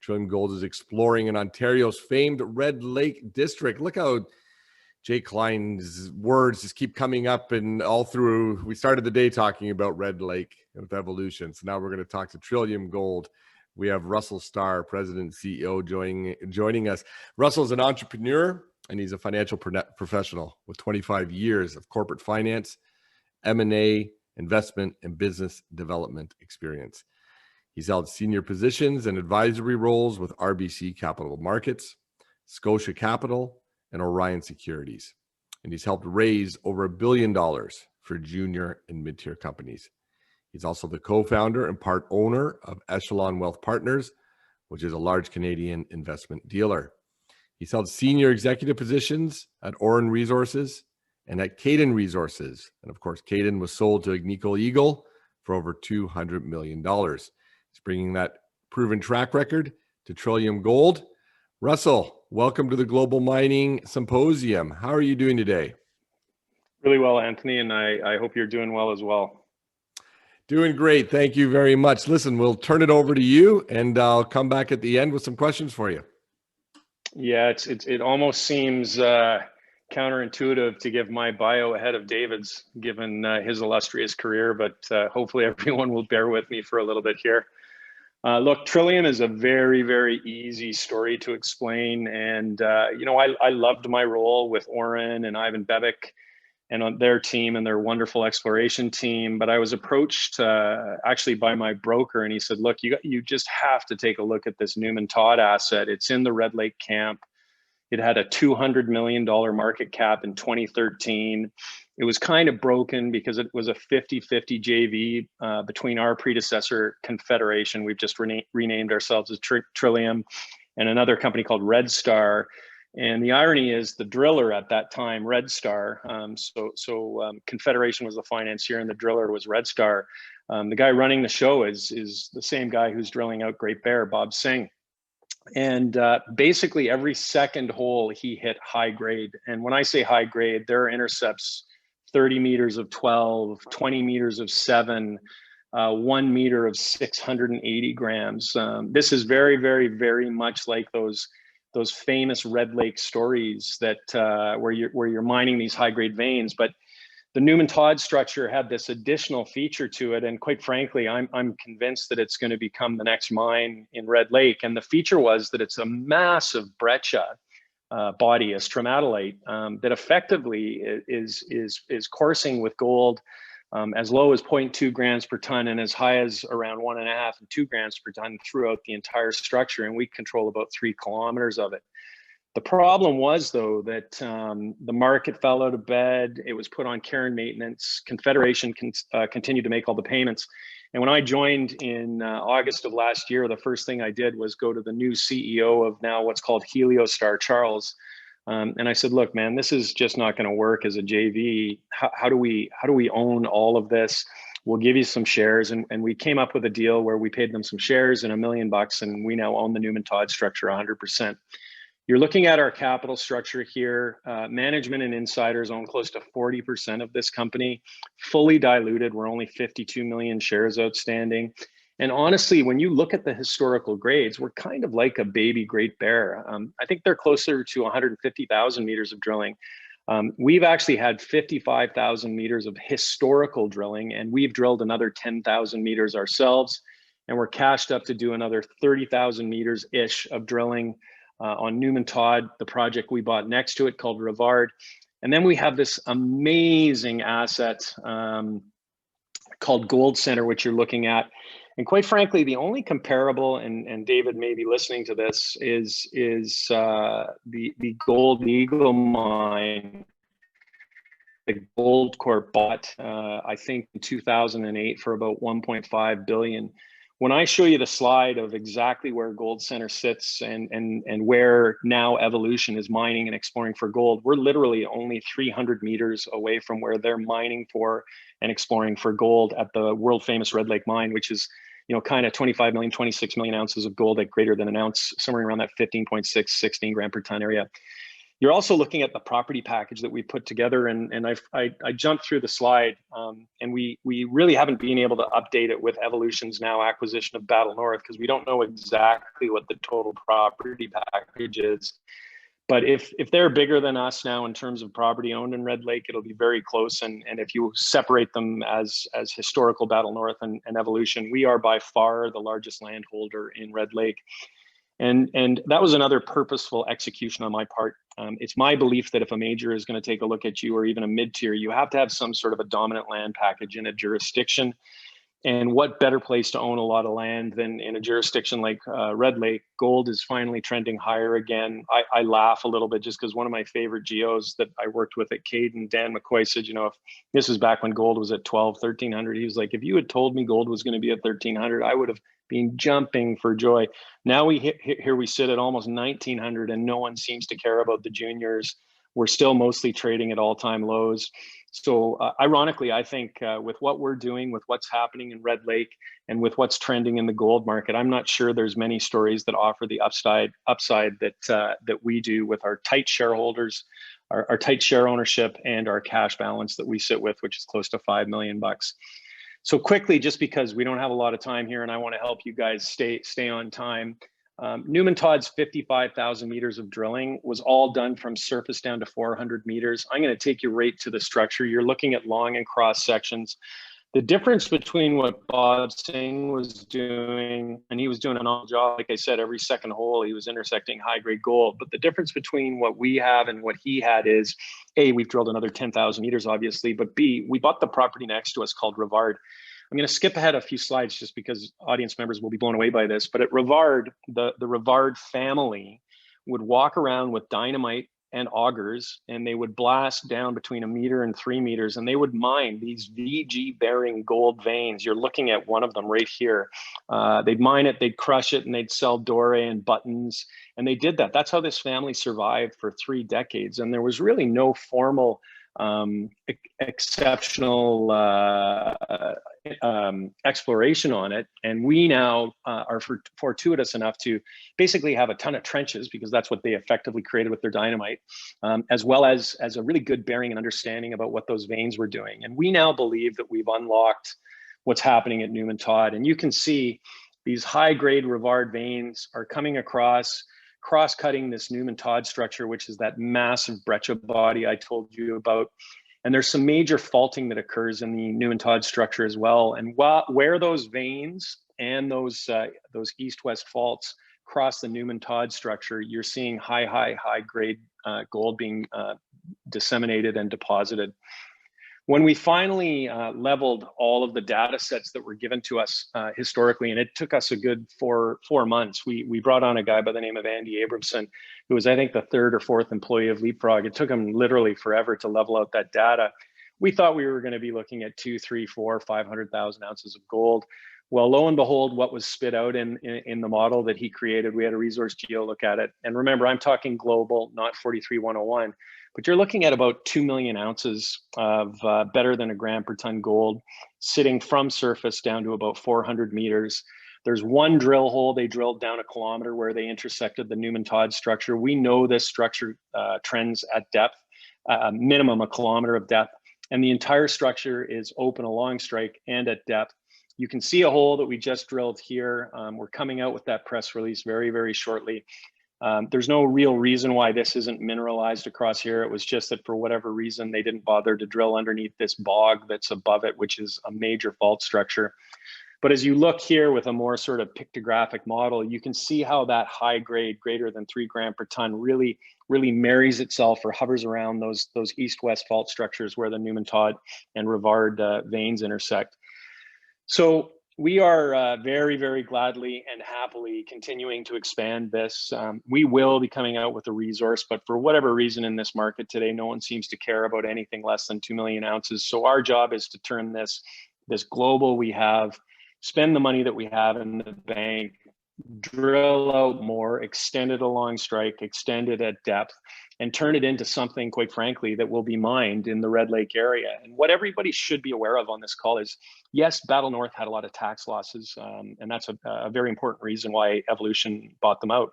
Trillium Gold is exploring in Ontario's famed Red Lake district. Look how Jay Klein's words just keep coming up, and all through, we started the day talking about Red Lake with evolution. So now we're going to talk to Trillium Gold. We have Russell Starr, President and CEO, joining us. Russell's an entrepreneur, and he's a financial professional with 25 years of corporate finance, M&A, investment, and business development experience. He's held senior positions and advisory roles with RBC Capital Markets, Scotia Capital, and Orion Securities. And he's helped raise over $1 billion for junior and mid-tier companies. He's also the co-founder and part owner of Echelon Wealth Partners, which is a large Canadian investment dealer. He's held senior executive positions at Orin Resources and at Caden Resources. And of course, Caden was sold to Agnico Eagle for over $200 million. He's bringing that proven track record to Trillium Gold. Russell, welcome to the Global Mining Symposium. How are you doing today? Really well, Anthony, and I hope you're doing well as well. Doing great. Thank you very much. Listen, we'll turn it over to you, and I'll come back at the end with some questions for you. Yeah, it almost seems counterintuitive to give my bio ahead of David's, given his illustrious career, but hopefully everyone will bear with me for a little bit here. Look, Trillium is a very, very easy story to explain. And, I loved my role with Orin and Ivan Bebic and on their team and their wonderful exploration team. But I was approached actually by my broker, and he said, look, you just have to take a look at this Newman Todd asset. It's in the Red Lake camp. It had a $200 million market cap in 2013. It was kind of broken because it was a 50-50 JV between our predecessor Confederation. We've just renamed ourselves as Trillium, and another company called Red Starr. And the irony is the driller at that time, Red Starr, Confederation was the financier and the driller was Red Starr. The guy running the show is the same guy who's drilling out Great Bear, Bob Singh. And basically every second hole he hit high grade. And when I say high grade, there are intercepts 30 meters of 12, 20 meters of 7, 1 meter of 680 grams. This is very, very, very much like those famous Red Lake stories that where you're mining these high grade veins. But the Newman Todd structure had this additional feature to it, and quite frankly, I'm convinced that it's going to become the next mine in Red Lake. And the feature was that it's a massive breccia body, a stromatolite that effectively is coursing with gold as low as 0.2 grams per ton and as high as around 1.5 and 2 grams per ton throughout the entire structure. And we control about 3 kilometers of it. The problem was, though, that the market fell out of bed. It was put on care and maintenance. Confederation continued to make all the payments. And when I joined in August of last year, the first thing I did was go to the new CEO of now what's called Starr, Charles. And I said, look, man, this is just not going to work as a JV. How do we own all of this? We'll give you some shares. And we came up with a deal where we paid them some shares and $1 million, and we now own the Newman Todd structure 100%. You're looking at our capital structure here. Management and insiders own close to 40% of this company, fully diluted. We're only 52 million shares outstanding. And honestly, when you look at the historical grades, we're kind of like a baby Great Bear. I think they're closer to 150,000 meters of drilling. We've actually had 55,000 meters of historical drilling, and we've drilled another 10,000 meters ourselves. And we're cashed up to do another 30,000 meters-ish of drilling on Newman Todd, the project we bought next to it called Rivard. And then we have this amazing asset called Gold Center, which you're looking at. And quite frankly, the only comparable, and David may be listening to this, is the Gold Eagle mine. The Gold Corp bought, I think, in 2008 for about 1.5 billion. When I show you the slide of exactly where Gold Center sits and where now Evolution is mining and exploring for gold, we're literally only 300 meters away from where they're mining for and exploring for gold at the world famous Red Lake mine, which is, kind of 25 million, 26 million ounces of gold at greater than an ounce, somewhere around that 15.6, 16 gram per ton area. You're also looking at the property package that we put together, and I jumped through the slide, and we really haven't been able to update it with Evolution's now acquisition of Battle North, because we don't know exactly what the total property package is. But if they're bigger than us now in terms of property owned in Red Lake, it'll be very close. And if you separate them as historical Battle North and Evolution, we are by far the largest landholder in Red Lake. And that was another purposeful execution on my part. It's my belief that if a major is going to take a look at you, or even a mid-tier, you have to have some sort of a dominant land package in a jurisdiction. And what better place to own a lot of land than in a jurisdiction like Red Lake? Gold is finally trending higher again. I laugh a little bit just because one of my favorite geos that I worked with at Caden, Dan McCoy, said, you know, if this was back when gold was at 12, 1300, he was like, if you had told me gold was going to be at 1300, I would have been jumping for joy. Now here we sit at almost 1900, and no one seems to care about the juniors. We're still mostly trading at all-time lows. So ironically, I think with what we're doing, with what's happening in Red Lake, and with what's trending in the gold market, I'm not sure there's many stories that offer the upside that we do with our tight shareholders, our tight share ownership, and our cash balance that we sit with, which is close to $5 million. So quickly, just because we don't have a lot of time here, and I want to help you guys stay on time. Newman Todd's 55,000 meters of drilling was all done from surface down to 400 meters. I'm going to take you right to the structure. You're looking at long and cross sections. The difference between what Bob Singh was doing, and he was doing an awesome job, like I said, every second hole he was intersecting high-grade gold. But the difference between what we have and what he had is, A, we've drilled another 10,000 meters, obviously, but B, we bought the property next to us called Rivard. I'm going to skip ahead a few slides just because audience members will be blown away by this. But at Rivard, the Rivard family would walk around with dynamite and augers, and they would blast down between 1 meter and 3 meters, and they would mine these VG-bearing gold veins. You're looking at one of them right here. They'd mine it, they'd crush it, and they'd sell doré and buttons. And they did that. That's how this family survived for 3 decades. And there was really no formal exceptional exploration on it. And we now are fortuitous enough to basically have a ton of trenches, because that's what they effectively created with their dynamite, as well as a really good bearing and understanding about what those veins were doing. And we now believe that we've unlocked what's happening at Newman Todd. And you can see these high-grade Rivard veins are coming across, cross-cutting this Newman Todd structure, which is that massive breccia body I told you about. And there's some major faulting that occurs in the Newman Todd structure as well. And where those veins and those east-west faults cross the Newman Todd structure, you're seeing high-grade gold being disseminated and deposited. When we finally leveled all of the data sets that were given to us historically, and it took us a good four months, we brought on a guy by the name of Andy Abramson, who was, I think, the 3rd or 4th employee of Leapfrog. It took him literally forever to level out that data. We thought we were going to be looking at 2, 3, 4, 500,000 ounces of gold. Well, lo and behold, what was spit out in the model that he created, we had a resource geo look at it. And remember, I'm talking global, not 43-101. But you're looking at about 2 million ounces of better than a gram per ton gold sitting from surface down to about 400 meters. There's one drill hole they drilled down 1 kilometer where they intersected the Newman Todd structure. We know this structure trends at depth, minimum 1 kilometer of depth, and the entire structure is open along strike and at depth. You can see a hole that we just drilled here. We're coming out with that press release very, very shortly. There's no real reason why this isn't mineralized across here. It was just that for whatever reason, they didn't bother to drill underneath this bog that's above it, which is a major fault structure. But as you look here with a more sort of pictographic model, you can see how that high grade, greater than 3 gram per ton, really marries itself or hovers around those east-west fault structures where the Newman Todd and Rivard veins intersect. So we are very, very gladly and happily continuing to expand this. We will be coming out with a resource, but for whatever reason in this market today, no one seems to care about anything less than 2 million ounces. So our job is to turn this global we have, spend the money that we have in the bank, drill out more, extend it along strike, extend it at depth, and turn it into something, quite frankly, that will be mined in the Red Lake area. And what everybody should be aware of on this call is, yes, Battle North had a lot of tax losses, and that's a very important reason why Evolution bought them out.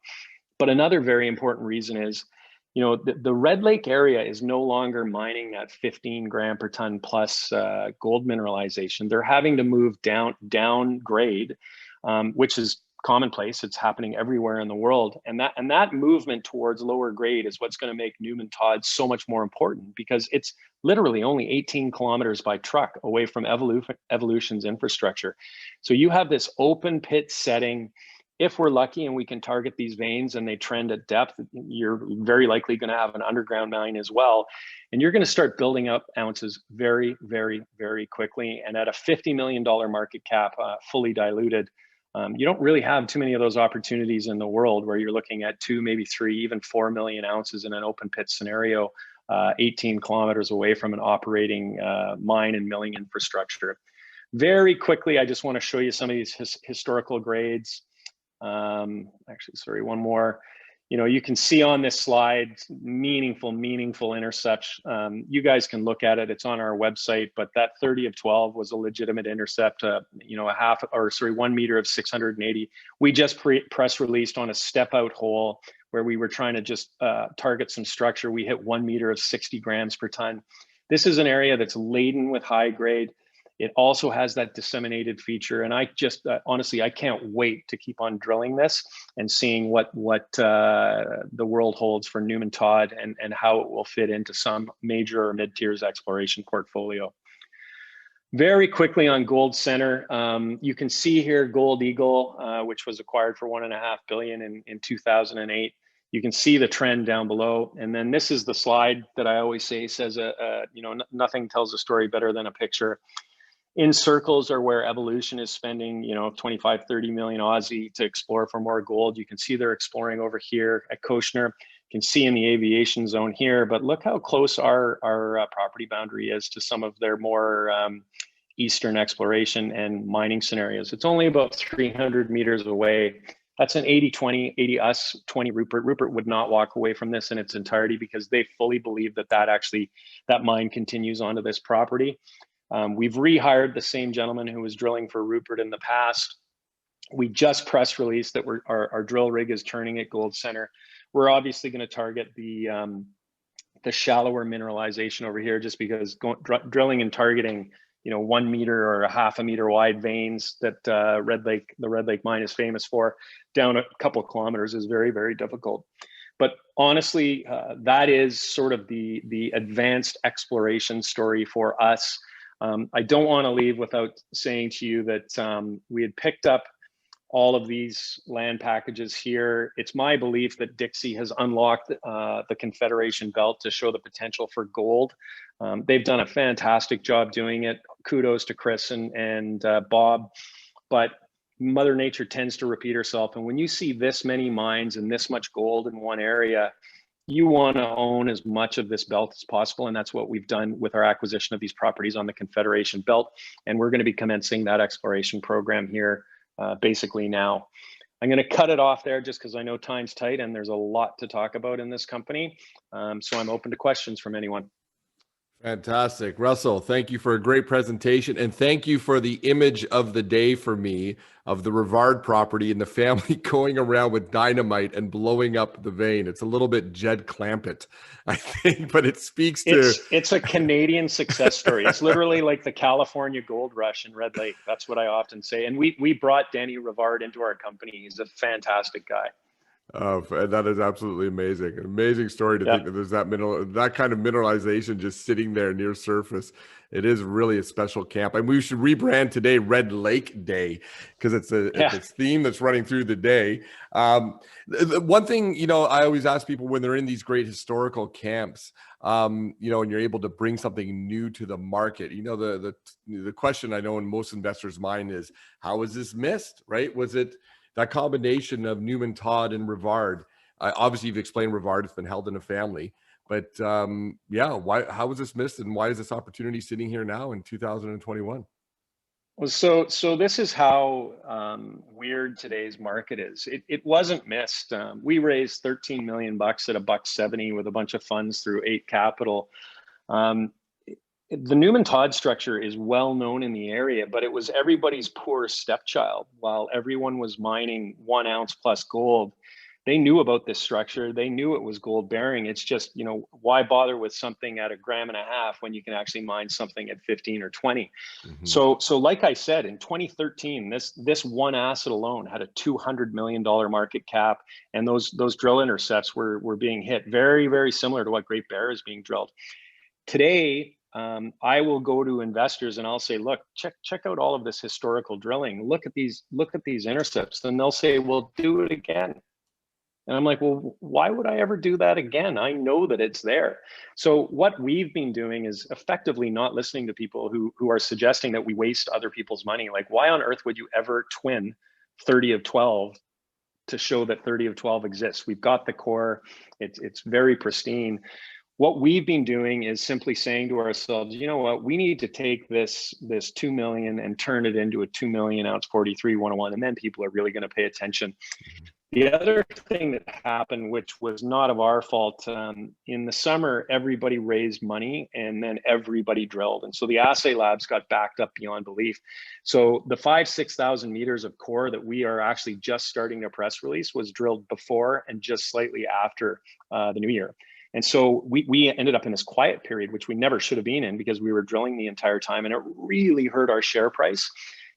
But another very important reason is the Red Lake area is no longer mining at 15 gram per ton plus gold mineralization. They're having to move down grade, which is commonplace. It's happening everywhere in the world, and that movement towards lower grade is what's going to make Newman Todd so much more important, because it's literally only 18 kilometers by truck away from Evolution's infrastructure. So you have this open pit setting. If we're lucky and we can target these veins and they trend at depth, you're very likely going to have an underground mine as well. And you're going to start building up ounces very, very, very quickly. And at a $50 million market cap, fully diluted, you don't really have too many of those opportunities in the world where you're looking at 2, maybe 3, even 4 million ounces in an open pit scenario, 18 kilometers away from an operating mine and milling infrastructure. Very quickly, I just want to show you some of these historical grades. Actually, sorry, one more. You can see on this slide meaningful intercepts. You guys can look at it. It's on our website, but that 30 of 12 was a legitimate intercept, a 1 meter of 680. We just press released on a step out hole where we were trying to just target some structure. We hit 1 meter of 60 grams per ton. This is an area that's laden with high grade. It also has that disseminated feature, and I just honestly, I can't wait to keep on drilling this and seeing what the world holds for Newman Todd and how it will fit into some major or mid-tiers exploration portfolio. Very quickly on Gold Center, you can see here Gold Eagle, which was acquired for $1.5 billion in 2008. You can see the trend down below, and then this is the slide that I always say says, nothing tells a story better than a picture. In circles are where Evolution is spending, 25, 30 million Aussie to explore for more gold. You can see they're exploring over here at Koshner. You can see in the aviation zone here, but look how close our property boundary is to some of their more eastern exploration and mining scenarios. It's only about 300 meters away. That's an 80-20, 80 us, 20 Rupert. Rupert would not walk away from this in its entirety because they fully believe that mine continues onto this property. We've rehired the same gentleman who was drilling for Rupert in the past. We just press released that our drill rig is turning at Gold Center. We're obviously going to target the shallower mineralization over here, just because drilling and targeting 1 meter or a half a meter wide veins that the Red Lake mine is famous for down a couple of kilometers is very, very difficult. But honestly, that is sort of the advanced exploration story for us. I don't want to leave without saying to you that we had picked up all of these land packages here. It's my belief that Dixie has unlocked the Confederation Belt to show the potential for gold. They've done a fantastic job doing it. Kudos to Chris and Bob. But Mother Nature tends to repeat herself. And when you see this many mines and this much gold in one area, you want to own as much of this belt as possible. And that's what we've done with our acquisition of these properties on the Confederation Belt. And we're going to be commencing that exploration program here basically now. I'm going to cut it off there just because I know time's tight and there's a lot to talk about in this company. So I'm open to questions from anyone. Fantastic. Russell, thank you for a great presentation. And thank you for the image of the day for me of the Rivard property and the family going around with dynamite and blowing up the vein. It's a little bit Jed Clampett, I think, but it speaks to... It's a Canadian success story. It's literally like the California gold rush in Red Lake. That's what I often say. And we brought Danny Rivard into our company. He's a fantastic guy. That is absolutely amazing. An amazing story to think that there's that kind of mineralization just sitting there near surface. It is really a special camp. And we should rebrand today Red Lake Day because it's a theme that's running through the day. One thing, I always ask people when they're in these great historical camps, and you're able to bring something new to the market, the question I know in most investors' mind is, how was this missed, right? Was it that combination of Newman Todd and Rivard? Obviously, you've explained Rivard, it's been held in a family. But how was this missed, and why is this opportunity sitting here now in 2021? Well, so this is how weird today's market is. It wasn't missed. We raised $13 million at $1.70 with a bunch of funds through 8 Capital. The Newman Todd structure is well known in the area, but it was everybody's poor stepchild. While everyone was mining 1 ounce plus gold, they knew about this structure. They knew it was gold bearing. It's just, you know, why bother with something at 1.5 grams when you can actually mine something at 15 or 20? Mm-hmm. So like I said, in 2013, this one asset alone had a $200 million market cap, and those drill intercepts were being hit, very, very similar to what Great Bear is being drilled. Today, I will go to investors and I'll say, look, check out all of this historical drilling. Look at these intercepts. And they'll say, well, do it again. And I'm like, well, why would I ever do that again? I know that it's there. So what we've been doing is effectively not listening to people who are suggesting that we waste other people's money. Like, why on earth would you ever twin 30 of 12 to show that 30 of 12 exists? We've got the core. It's very pristine. What we've been doing is simply saying to ourselves, you know what, we need to take this 2 million and turn it into a 2 million ounce 43-101, and then people are really going to pay attention. The other thing that happened, which was not of our fault, in the summer, everybody raised money and then everybody drilled. And so the assay labs got backed up beyond belief. So the 5,000-6,000 meters of core that we are actually just starting to press release was drilled before and just slightly after the new year. And so we ended up in this quiet period, which we never should have been in because we were drilling the entire time, and it really hurt our share price.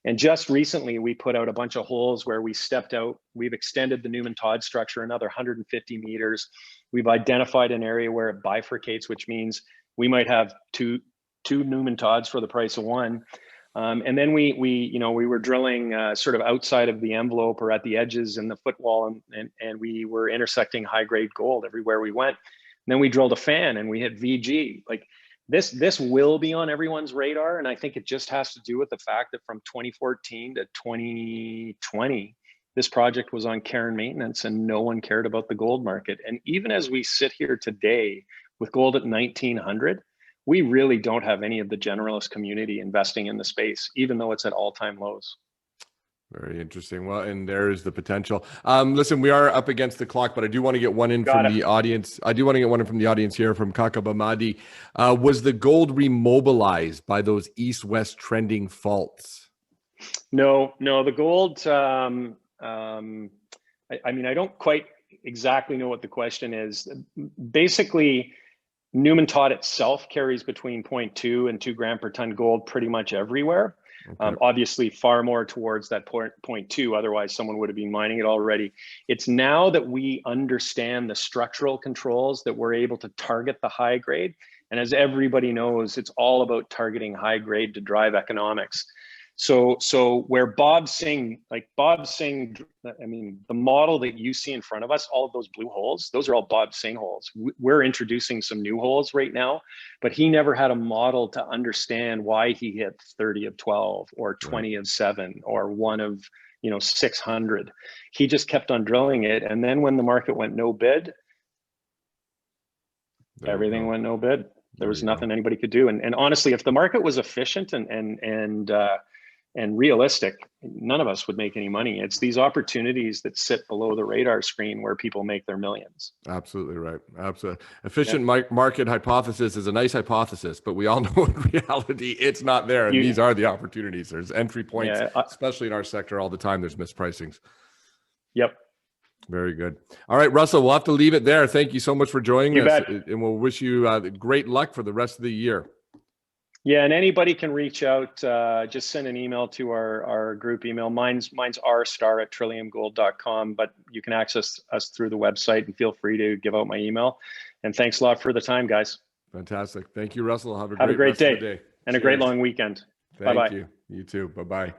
And just recently, we put out a bunch of holes where we stepped out. We've extended the Newman Todd structure another 150 meters. We've identified an area where it bifurcates, which means we might have two Newman Todds for the price of one. And then we were drilling sort of outside of the envelope or at the edges and the footwall, and we were intersecting high grade gold everywhere we went. And then we drilled a fan and we hit VG. Like, this will be on everyone's radar, and I think it just has to do with the fact that from 2014 to 2020, this project was on care and maintenance, and no one cared about the gold market. And even as we sit here today with gold at 1,900, we really don't have any of the generalist community investing in the space, even though it's at all-time lows. Very interesting. Well, and there's the potential. Listen, we are up against the clock, but I do want to get one in from the audience. I do want to get one in from the audience here from Kakabamadi. Was the gold remobilized by those east-west trending faults? No, the gold, I mean, I don't quite exactly know what the question is. Basically, Newman Todd itself carries between 0.2 and 2 gram per ton gold pretty much everywhere. Okay. Obviously far more towards that 0.2, otherwise someone would have been mining it already. It's now that we understand the structural controls that we're able to target the high grade. And as everybody knows, it's all about targeting high grade to drive economics. So where Bob Singh, I mean, the model that you see in front of us, all of those blue holes, those are all Bob Singh holes. We're introducing some new holes right now, but he never had a model to understand why he hit 30 of 12 or 20 of 7 or 1 of 600. He just kept on drilling it. And then when the market went no bid, everything went no bid. There was nothing anybody could do. And honestly, if the market was efficient and realistic, none of us would make any money. It's these opportunities that sit below the radar screen where people make their millions. Absolutely right. Absolutely. Efficient market hypothesis is a nice hypothesis, but we all know in reality it's not there. And these are the opportunities. There's entry points, especially in our sector all the time. There's mispricings. Yep. Very good. All right, Russell, we'll have to leave it there. Thank you so much for joining us. Bet. And we'll wish you great luck for the rest of the year. Yeah, and anybody can reach out. Just send an email to our group email. Mine's Starr@trilliumgold.com, but you can access us through the website, and feel free to give out my email. And thanks a lot for the time, guys. Fantastic. Thank you, Russell. Have a great day. Day. And Cheers. A great long weekend. Bye-bye. Thank you. You too. Bye-bye.